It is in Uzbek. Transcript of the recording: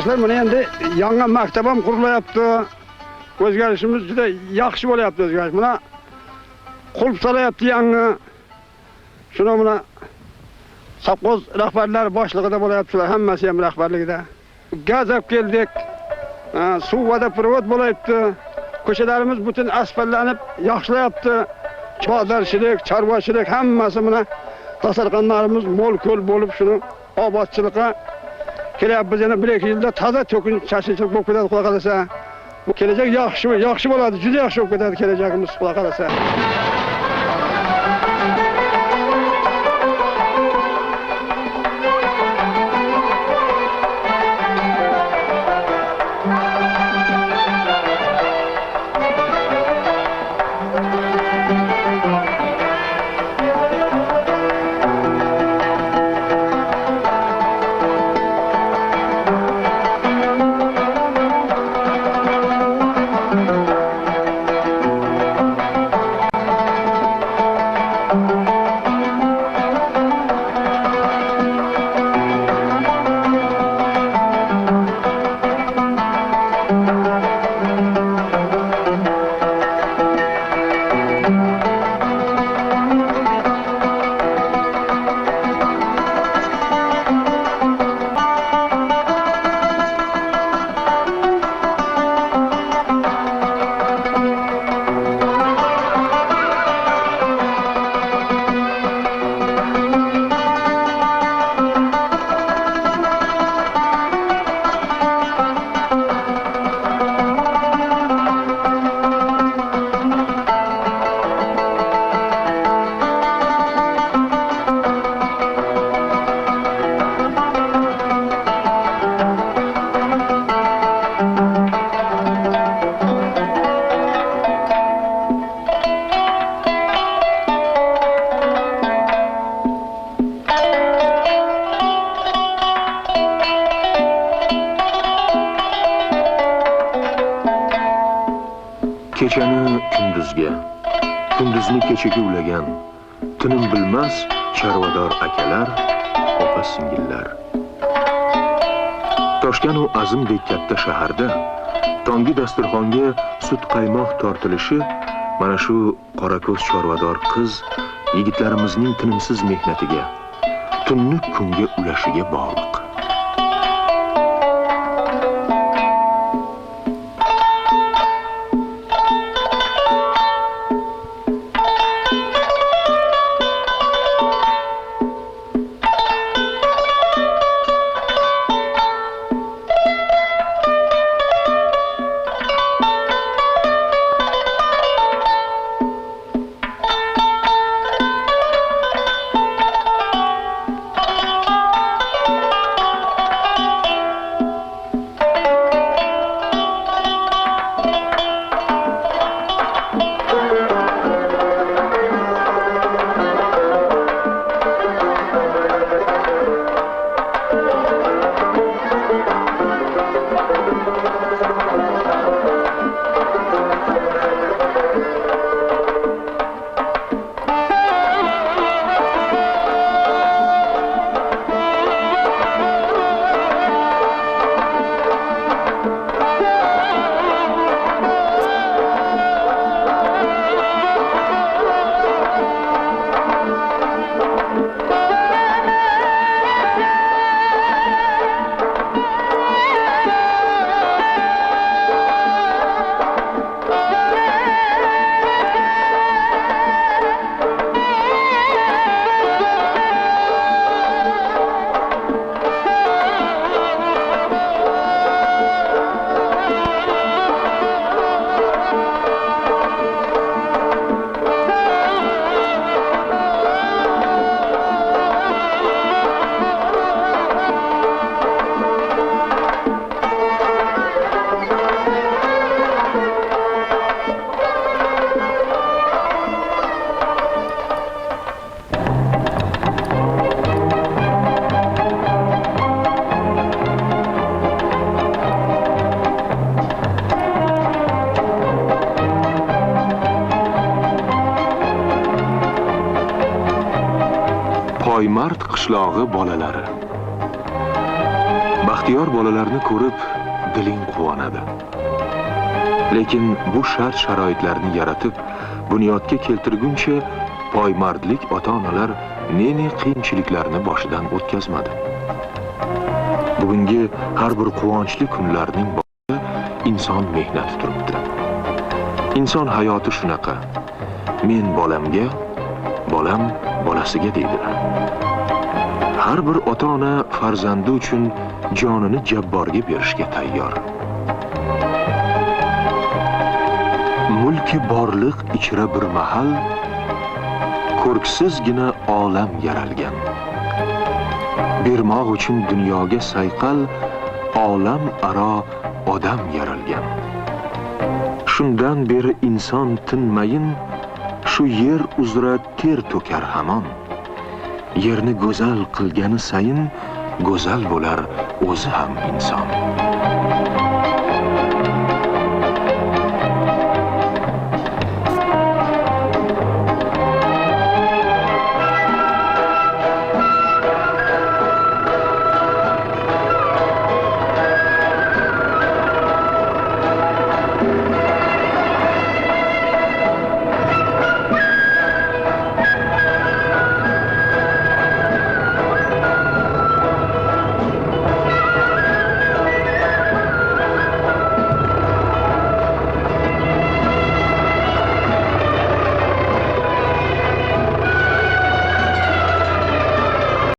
o'zgarishlar mana endi yangi maktab ham qurilyapti. O'zgarishimiz juda yaxshi bo'lyapti o'zgarish. Mana qulf solayapti yangi. Shuni mana Savxoz rahbarlari boshlig'ida bo'layaptilar, hammasi ham rahbarligida. Gaz olib keldik. Suv vodoprovod bo'layapti. Ko'chalarimiz butun asfaltlanib, yaxshilayapti. Bozorchilik, chorvachilik hammasi mana tasarruqlarimiz mo'l-ko'l bo'lib shuni obodchilikqa kelyapmiz. Yana 1-2 yilda toza to'kin chashinchilik bo'lib ketadi, xudo qalasa. Bu kelajak yaxshi bo'ladi, juda yaxshi bo'lib ketadi kelajagimiz, xudo qalasa. Kechani kunduzga, kunduzni kechaga ulagan, tinim bilmas charvador akalar, opa-singillar. Toshkent u azimdek katta shaharda tongi dasturxonga sut qaymoq tortilishi mana shu qorako'z chorvador qiz yigitlarimizning tinimsiz mehnatiga, tunni kunga ulashiga bog'liq. Qo'ymard qishlog'i bolalari. Baxtiyor bolalarni ko'rib diling quvonadi. Lekin bu shart-sharoitlarni yaratib, bunyodga keltirguncha poymardlik ota-onalar ne qiyinchiliklarni boshidan o'tkazmadi. Bugungi har bir quvonchli kunlarning boshida inson mehnati turibdi. Inson hayoti shunaqa. Men bolamga, bolam bolasiga deydilar. Har bir ota-ona farzandi uchun jonini jabborga berishga tayyor. Mulki borliq ichra bir mahal ko'rksizgina olam yaralgan. Bermoq uchun dunyoga sayqal olam aro odam yaralgan. Shundan beri inson tinmayin shu yer uzra ter to'kar hamon. Yerni go'zal qilgani sayin go'zal bo'lar o'zi ham inson.